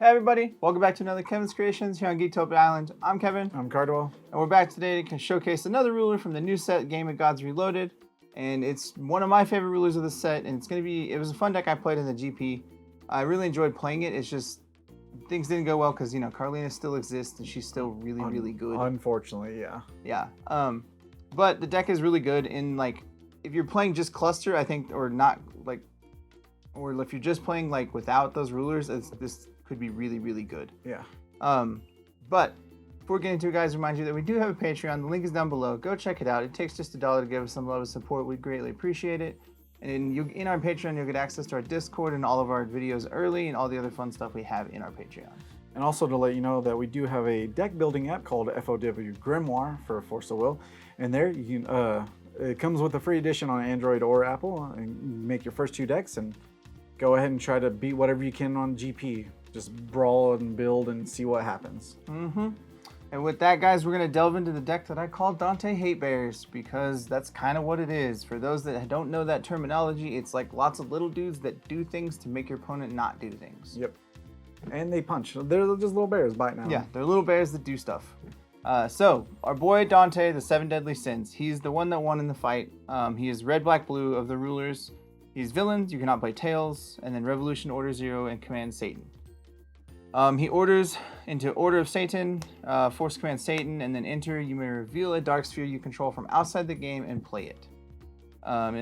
Hey everybody, welcome back to another Kevin's Kreations here on Geektopia Island. I'm Kevin. I'm Cardwell. And we're back today to showcase another ruler from the new set, Game of Gods Reloaded. And it's one of my favorite rulers of the set, and it was a fun deck I played in the GP. I really enjoyed playing it. It's just, things didn't go well because, Carlina still exists and she's still really good. Unfortunately, yeah. Yeah. But the deck is really good in, if you're playing just cluster, I think, or if you're just playing, without those rulers, this could be really good. Yeah. But before getting into it, guys, remind you that we do have a Patreon. The link is down below. Go check it out. It takes just $1 to give us some love and support. We'd greatly appreciate it. And in our Patreon, you'll get access to our Discord and all of our videos early and all the other fun stuff we have in our Patreon. And also to let you know that we do have a deck building app called FOW Grimoire for Force of Will. And there you can, it comes with a free edition on Android or Apple. And you make your first 2 decks and go ahead and try to beat whatever you can on GP. Just brawl and build and see what happens. And with that, guys, we're going to delve into the deck that I call Dante Hate Bears, because that's kind of what it is. For those that don't know that terminology, it's like lots of little dudes that do things to make your opponent not do things. Yep. And they punch. They're just little bears biting out. Yeah, they're little bears that do stuff. So, our boy Dante, the 7 Deadly Sins, he's the one that won in the fight. He is red, black, blue of the rulers. He's villains, you cannot play tails, and then Revolution, Order 0, and Command Satan. He orders into Order of Satan, Force Command Satan, and then enter. You may reveal a dark sphere you control from outside the game and play it. Or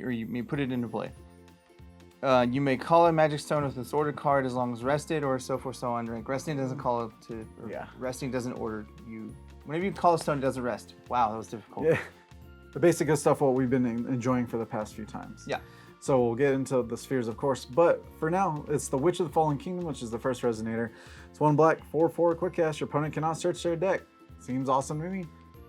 you may put it into play. You may call a magic stone with this ordered card as long as rested, or so forth, so on. Resting doesn't call it to. Yeah. Resting doesn't order you. Whenever you call a stone, it doesn't rest. Wow, that was difficult. Yeah. The basic stuff what we've been enjoying for the past few times. Yeah. So we'll get into the spheres, of course, but for now, it's the Witch of the Fallen Kingdom, which is the first Resonator. It's 1 black, 4/4 quick cast. Your opponent cannot search their deck. Seems awesome to me.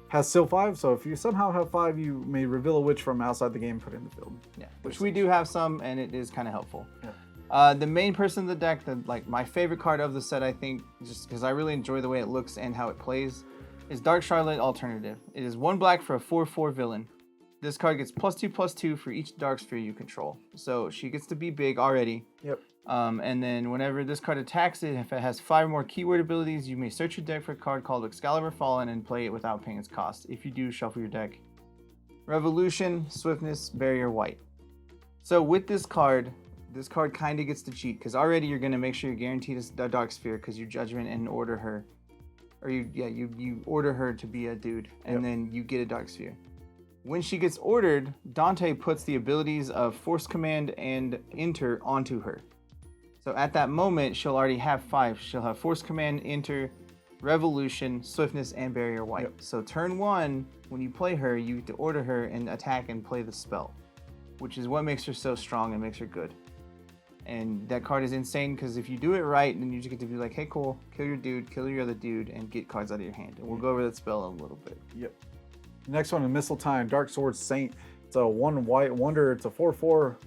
Has still 5, so if you somehow have 5, you may reveal a witch from outside the game and put it in the field. Yeah, which we do have some, and it is kind of helpful. Yeah. The main person in the deck, my favorite card of the set, I think, just because I really enjoy the way it looks and how it plays, is Dark Charlotte Alternative. It is 1 black for a 4/4 villain. This card gets +2/+2 for each dark sphere you control. So she gets to be big already. Yep. And then whenever this card attacks it, if it has 5 more keyword abilities, you may search your deck for a card called Excalibur Fallen and play it without paying its cost. If you do, shuffle your deck. Revolution, Swiftness, Barrier, White. So with this card kind of gets to cheat, because already you're going to make sure you're guaranteed a dark sphere because you judgment and order her. Or you order her to be a dude, and then you get a dark sphere. When she gets ordered, Dante puts the abilities of Force Command and Enter onto her. So at that moment, she'll already have 5. She'll have Force Command, Enter, Revolution, Swiftness, and Barrier White. Yep. So turn 1, when you play her, you get to order her and attack and play the spell, which is what makes her so strong and makes her good. And that card is insane, because if you do it right, then you just get to be like, hey, cool, kill your dude, kill your other dude, and get cards out of your hand. And we'll go over that spell in a little bit. Yep. Next one is Misteltein, Dark Sword Saint. It's a 1 white wonder. It's a 4/4.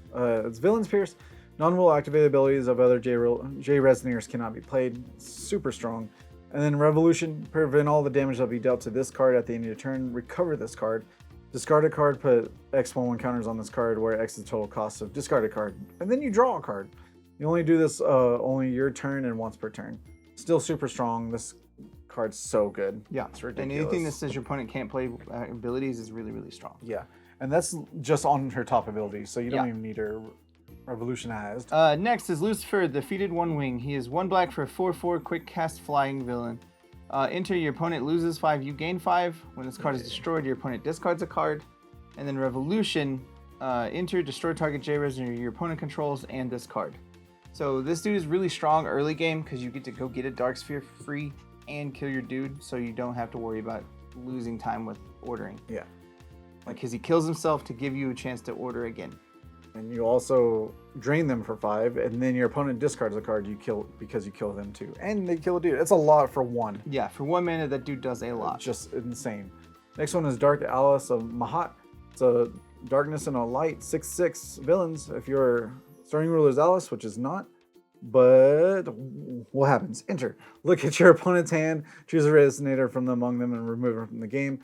It's Villain's Pierce. Non-will activated abilities of other J Resonators cannot be played. Super strong. And then Revolution, prevent all the damage that will be dealt to this card at the end of your turn. Recover this card. Discard a card, put X11 counters on this card where X is the total cost of discard a card. And then you draw a card. You only do this only your turn and once per turn. Still super strong. This card's so good. Yeah, it's ridiculous. And anything that says your opponent can't play abilities is really strong. Yeah, and that's just on her top abilities, so you don't even need her revolutionized. Next is Lucifer, defeated 1 wing. He is 1 black for a 4/4 quick cast flying villain. Enter, your opponent loses 5, you gain 5. When this card is destroyed, your opponent discards a card. And then Revolution, enter, destroy target J-Resonator your opponent controls and this card. So this dude is really strong early game because you get to go get a dark sphere free and kill your dude, so you don't have to worry about losing time with ordering. Yeah. Because he kills himself to give you a chance to order again. And you also drain them for 5, and then your opponent discards a card you kill because you kill them too. And they kill a dude. It's a lot for 1. Yeah, for 1 mana, that dude does a lot. Just insane. Next one is Dark Alice of Mahat. It's a darkness and a light, 6/6 villains. If your starting ruler is Alice, which is not, but what happens? Enter. Look at your opponent's hand, choose a Resonator from among them and remove it from the game.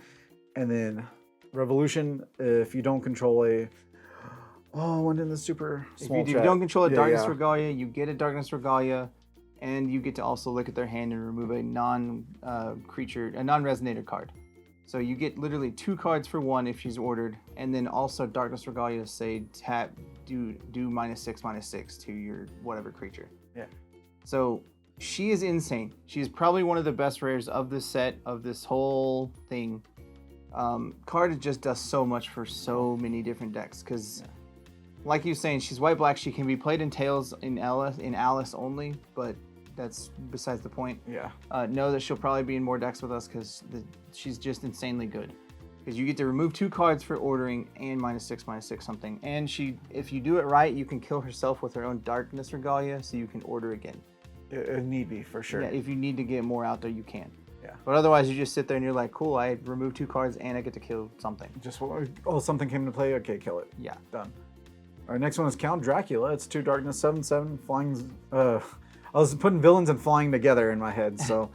And then Revolution, if you don't control a Oh, one in the super small If you don't control a Darkness Regalia, you get a Darkness Regalia. and you get to also look at their hand and remove a non-resonator card. So you get literally 2 cards for 1 if she's ordered, and then also Darkness Regalia say tap do -6/-6 to your whatever creature. Yeah. So she is insane. She's probably one of the best rares of this set, of this whole thing. Card just does so much for so many different decks because, like you were saying, she's white-black. She can be played in Tails in Alice only, but that's besides the point. Yeah. Know that she'll probably be in more decks with us because she's just insanely good. Because you get to remove 2 cards for ordering and -6/-6 something. And if you do it right, you can kill herself with her own Darkness Regalia, so you can order again. It need be, for sure. Yeah, if you need to get more out there, you can. Yeah. But otherwise, you just sit there and you're like, cool, I removed 2 cards and I get to kill something. Just, something came into play, okay, kill it. Yeah. Done. Our next one is Count Dracula. It's 2 darkness, 7/7, flying. I was putting villains and flying together in my head, so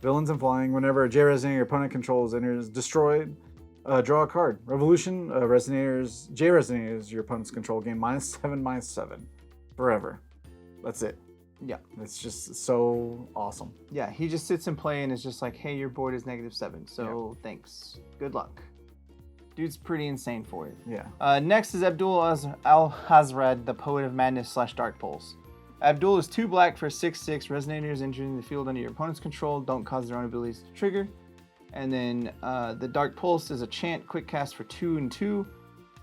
villains and flying. Whenever a J Resonator your opponent controls enters destroyed, draw a card. Revolution, Resonators, J Resonators your opponent's control gain -7/-7 forever. That's it. Yeah. It's just so awesome. Yeah, he just sits in play and is just like, hey, your board is -7, so thanks. Good luck. Dude's pretty insane for it. Yeah. Next is Abdul Alhazred, the Poet of Madness / Dark Pulse. Abdul is 2 black for 6/6. Resonators entering the field under your opponent's control don't cause their own abilities to trigger. And then the Dark Pulse is a chant, quick cast for 2 and 2.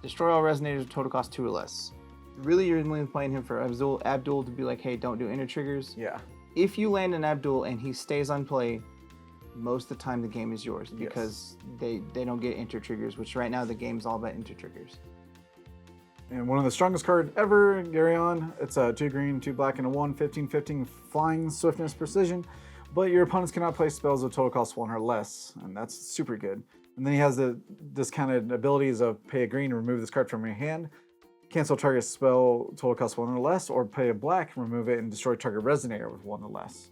Destroy all Resonators with total cost 2 or less. Really, you're only playing him for Abdul to be like, hey, don't do inner triggers. Yeah. If you land an Abdul and he stays on play, most of the time the game is yours because they don't get inter triggers, which right now the game's all about inter triggers. And one of the strongest cards ever, Geryon. It's a 2 green, 2 black, and a 1, 15/15 flying, swiftness, precision. But your opponents cannot play spells with total cost 1 or less, and that's super good. And then he has the discounted abilities of pay a green and remove this card from your hand, cancel target spell total cost 1 or less, or pay a black, remove it, and destroy target Resonator with 1 or less.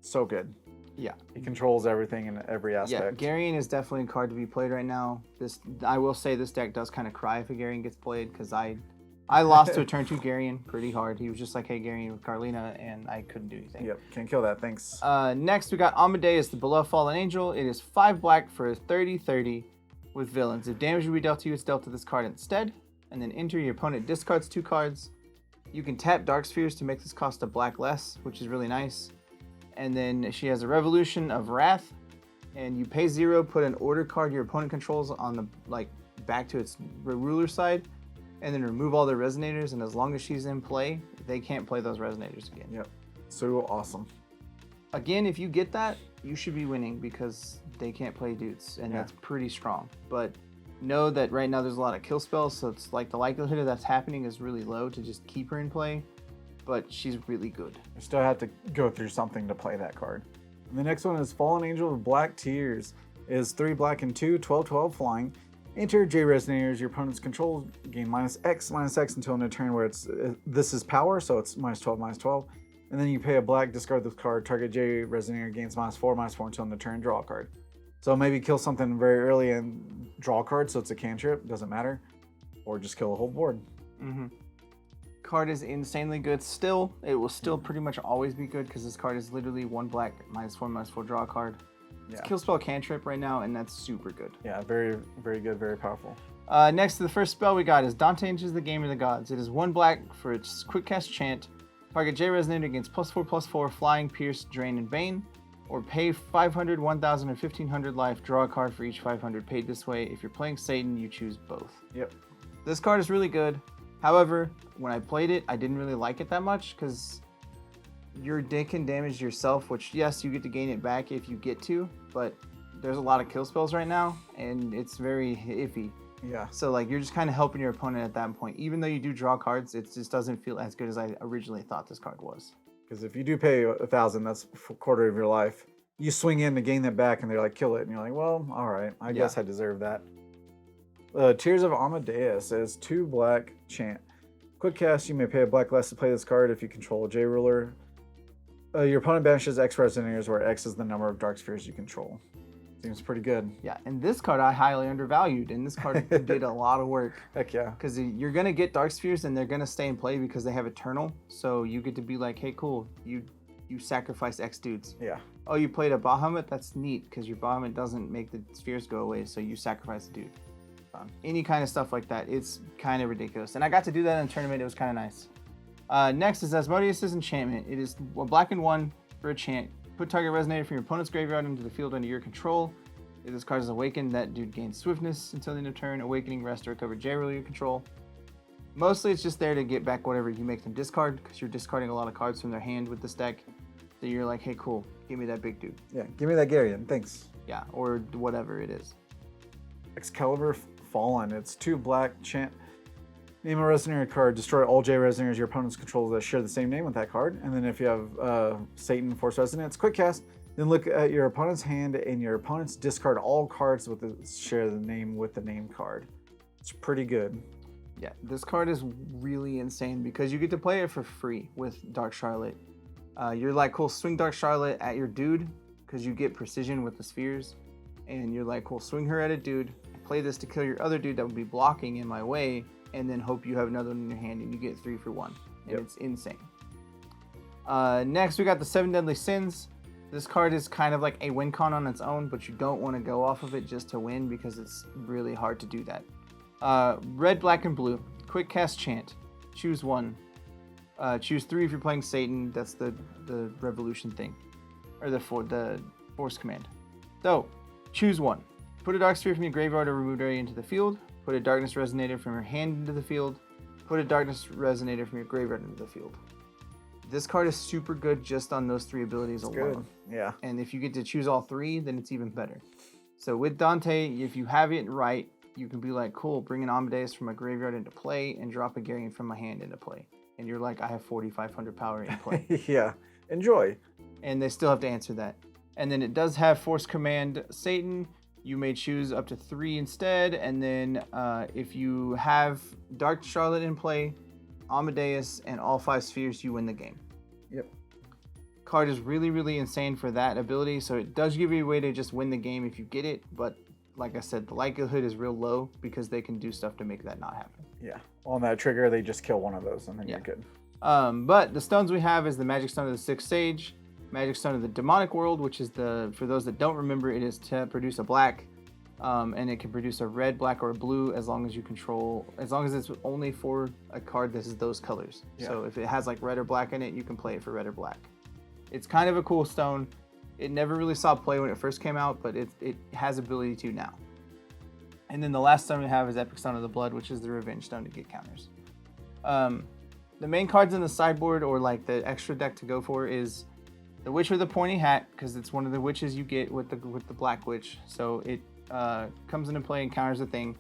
So good. Yeah. He controls everything in every aspect. Yeah, Geryon is definitely a card to be played right now. I will say this deck does kind of cry if a Geryon gets played because I lost to a turn 2 Geryon pretty hard. He was just like, hey, Geryon with Carlina, and I couldn't do anything. Yep, can't kill that, thanks. Next, we got Amadeus, the Beloved Fallen Angel. It is 5 black for a 30/30 with villains. If damage will be dealt to you, it's dealt to this card instead. And then enter your opponent discards 2 cards. You can tap Dark Spheres to make this cost a black less, which is really nice. And then she has a Revolution of Wrath, and you pay 0, put an order card your opponent controls on the back to its ruler side, and then remove all their Resonators, and as long as she's in play, they can't play those Resonators again. Yep, so awesome. Again, if you get that, you should be winning because they can't play dudes, and that's pretty strong. But know that right now there's a lot of kill spells, so it's like the likelihood of that's happening is really low to just keep her in play. But she's really good. You still have to go through something to play that card. And the next one is Fallen Angel of Black Tears. It is 3 black and 2, 12/12 flying. Enter J Resonators your opponent's control, gain -X/-X until in a turn where this is power, so it's -12/-12. And then you pay a black, discard this card, target J Resonator gains -4/-4 until in the turn, draw a card. So maybe kill something very early and draw a card, so it's a cantrip, doesn't matter. Or just kill a whole board. Mm-hmm. Card is insanely good still. It will still pretty much always be good because this card is literally 1 black, -4/-4 draw a card. It's kill spell cantrip right now, and that's super good. Yeah, very, very good, very powerful. Next to the first spell we got is Dante enters the Game of the Gods. It is 1 black for its quick cast chant. Target J Resonator against +4/+4 flying, pierce, drain, and bane. Or pay 500, 1000, and 1500 life. Draw a card for each 500 paid this way. If you're playing Satan, you choose both. Yep. This card is really good. However, when I played it, I didn't really like it that much because your deck can damage yourself, which, yes, you get to gain it back if you get to, but there's a lot of kill spells right now, and it's very iffy. Yeah. So, you're just kind of helping your opponent at that point. Even though you do draw cards, it just doesn't feel as good as I originally thought this card was. Because if you do pay 1,000, that's a quarter of your life. You swing in to gain that back, and they're like, kill it. And you're like, well, all right, I guess I deserve that. Tears of Amadeus is 2 black chant. Quick cast, you may pay a black less to play this card if you control a J ruler. Your opponent banishes X Resonators, where X is the number of Dark Spheres you control. Seems pretty good. Yeah, and this card I highly undervalued, and this card did a lot of work. Heck yeah. Because you're going to get Dark Spheres, and they're going to stay in play because they have Eternal, so you get to be like, hey, cool, you you sacrifice X dudes. Yeah. Oh, you played a Bahamut? That's neat, because your Bahamut doesn't make the spheres go away, so you sacrifice a dude. Any kind of stuff like that. It's kind of ridiculous. And I got to do that in a tournament. It was kind of nice. Next is Asmodeus' Enchantment. It is a black and 1 for a chant. Put target Resonator from your opponent's graveyard into the field under your control. If this card is awakened, that dude gains swiftness until the end of turn. Awakening, rest, or recover J rule your control. Mostly it's just there to get back whatever you make them discard, because you're discarding a lot of cards from their hand with this deck. So you're like, hey, cool, give me that big dude. Yeah, give me that Geryon, thanks. Yeah, or whatever it is. Excalibur Fallen. It's 2 black chant. Name a Resonator card. Destroy all J Resonators your opponent's controls that share the same name with that card. And then if you have Satan, Force Resonance, quick cast. Then look at your opponent's hand and your opponent's discard all cards with share the name with the name card. It's pretty good. Yeah, this card is really insane because you get to play it for free with Dark Charlotte. You're like, cool, swing Dark Charlotte at your dude because you get precision with the spheres. And you're like, cool, swing her at a dude. Play this to kill your other dude that would be blocking in my way. And then hope you have another one in your hand and you get 3 for 1. And It's insane. Next, we got the 7 Deadly Sins. This card is kind of like a win con on its own, but you don't want to go off of it just to win because it's really hard to do that. Red, black, and blue. Quick cast chant. Choose 1. Choose 3 if you're playing Satan. That's the revolution thing. Or the force command. So, choose 1. Put a dark sphere from your graveyard or removed area into the field. Put a darkness resonator from your hand into the field. Put a darkness resonator from your graveyard into the field. This card is super good just on those 3 abilities alone. Good. Yeah. And if you get to choose all 3, then it's even better. So with Dante, if you have it right, you can be like, cool, bring an Amadeus from my graveyard into play and drop a Geryon from my hand into play. And you're like, I have 4,500 power in play. Yeah. Enjoy. And they still have to answer that. And then it does have Force Command Satan. You may choose up to 3 instead. And then if you have Dark Charlotte in play, Amadeus, and all 5 spheres, you win the game. Yep. Card is really, really insane for that ability. So it does give you a way to just win the game if you get it. But like I said, the likelihood is real low because they can do stuff to make that not happen. Yeah. On that trigger, they just kill one of those and then you're good. But the stones we have is the Magic Stone of the Sixth Sage, Magic Stone of the Demonic World, which is for those that don't remember, it is to produce a black. And it can produce a red, black, or a blue as long as it's only for a card that is those colors. Yeah. So if it has like red or black in it, you can play it for red or black. It's kind of a cool stone. It never really saw play when it first came out, but it has ability to now. And then the last stone we have is Epic Stone of the Blood, which is the Revenge Stone to get counters. The main cards in the sideboard, or like the extra deck to go for, is the Witch with the Pointy Hat, because it's one of the witches you get with the Black Witch. So it comes into play and counters the thing.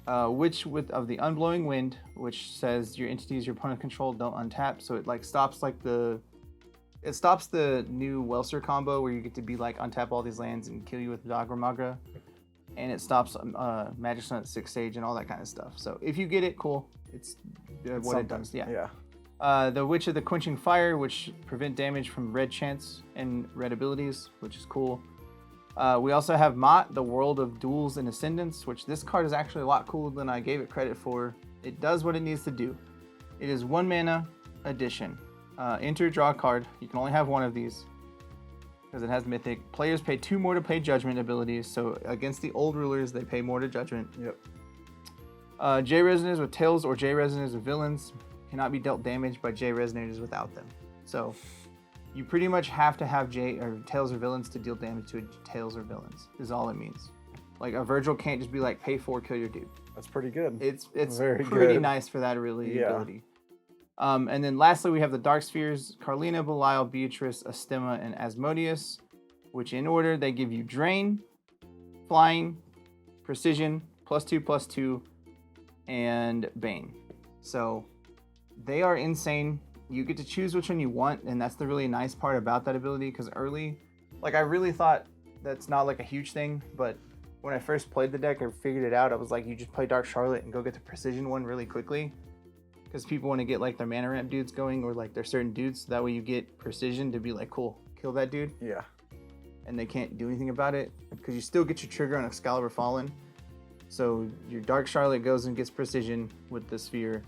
Witch of the Unblowing Wind, which says your entities your opponent control don't untap. So it like stops the new Welser combo where you get to be like untap all these lands and kill you with Dagra Magra. And it stops Magic Stone at 6 Sage and all that kind of stuff. So if you get it, cool. It's what something. It does. Yeah. The Witch of the Quenching Fire, which prevent damage from red chants and red abilities, which is cool. We also have Mahat, the World of Duels and Ascendants, which this card is actually a lot cooler than I gave it credit for. It does what it needs to do. It is 1 mana addition. Enter, draw a card. You can only have 1 of these because it has Mythic. Players pay 2 more to play Judgment abilities. So against the old rulers, they pay more to Judgment. Yep. J Resonators with Tails or J Resonators with Villains cannot be dealt damage by J Resonators without them. So you pretty much have to have Tails or Villains to deal damage to Tails or Villains, is all it means. Like a Virgil can't just be like, pay 4, kill your dude. That's pretty good. It's very pretty good. Nice for that ability. And then lastly, we have the Dark Spheres, Carlina, Belial, Beatrice, Astema, and Asmodius, which in order, they give you Drain, Flying, Precision, +2/+2, and Bane. So they are insane. You get to choose which one you want, and that's the really nice part about that ability, because early, like I really thought that's not like a huge thing, but when I first played the deck, I figured it out. I was like, you just play Dark Charlotte and go get the Precision one really quickly, because people want to get like their mana ramp dudes going, or like their certain dudes, so that way you get Precision to be like, cool, kill that dude. Yeah. And they can't do anything about it, because you still get your trigger on Excalibur Fallen. So your Dark Charlotte goes and gets Precision with the sphere.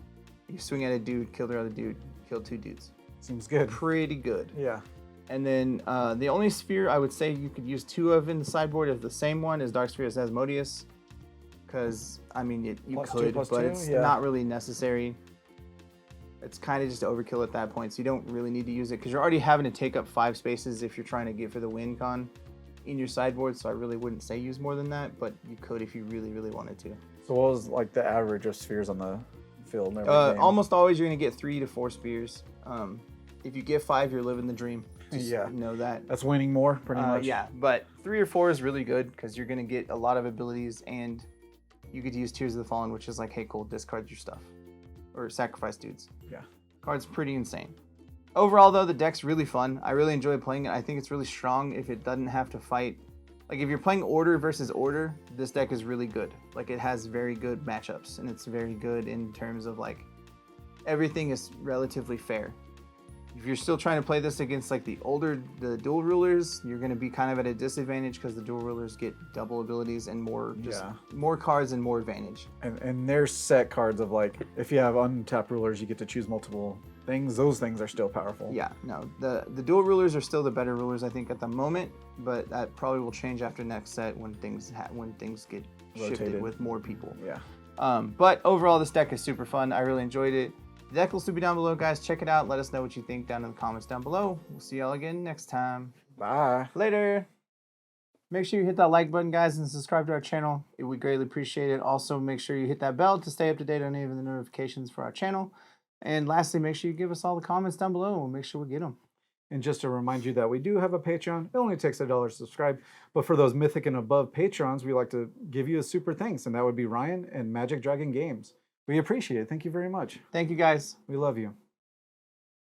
You swing at a dude, kill their other dude, kill 2 dudes. Seems good. Pretty good. Yeah. And then the only sphere I would say you could use 2 of in the sideboard if the same one is Dark Sphere as Asmodius. Because, I mean, you could, but 2/2, it's yeah. not really necessary. It's kind of just overkill at that point, so you don't really need to use it. Because you're already having to take up 5 spaces if you're trying to get for the win con in your sideboard, so I really wouldn't say use more than that, but you could if you really, really wanted to. So what was like the average of spheres on the field? In every game? Almost always you're going to get 3 to 4 spears. If you get 5, you're living the dream. Just Yeah. know that. That's winning more, pretty much. Yeah, but 3 or 4 is really good because you're going to get a lot of abilities, and you could use Tears of the Fallen, which is like, hey, cool, discard your stuff. Or sacrifice dudes. Yeah. Card's pretty insane. Overall, though, the deck's really fun. I really enjoy playing it. I think it's really strong if it doesn't have to fight. Like, if you're playing Order versus Order, this deck is really good. Like, it has very good matchups, and it's very good in terms of, like, everything is relatively fair. If you're still trying to play this against, like, the dual rulers, you're going to be kind of at a disadvantage because the dual rulers get double abilities and more cards and more advantage. And there's set cards of, like, if you have untapped rulers, you get to choose multiple things. Those things are still powerful. Yeah, no, the dual rulers are still the better rulers, I think, at the moment, but that probably will change after next set when things get shifted Rotated. with more people. Yeah. But overall, this deck is super fun. I really enjoyed it. The deck will still be down below, guys. Check it out. Let us know what you think down in the comments down below. We'll see y'all again next time. Bye. Later. Make sure you hit that like button, guys, and subscribe to our channel. It would greatly appreciate it. Also, make sure you hit that bell to stay up to date on any of the notifications for our channel. And lastly, make sure you give us all the comments down below, and we'll make sure we get them. And just to remind you that we do have a Patreon. It only takes $1 to subscribe. But for those mythic and above patrons, we like to give you a super thanks, and that would be Ryan and Magic Dragon Games. We appreciate it. Thank you very much. Thank you, guys. We love you.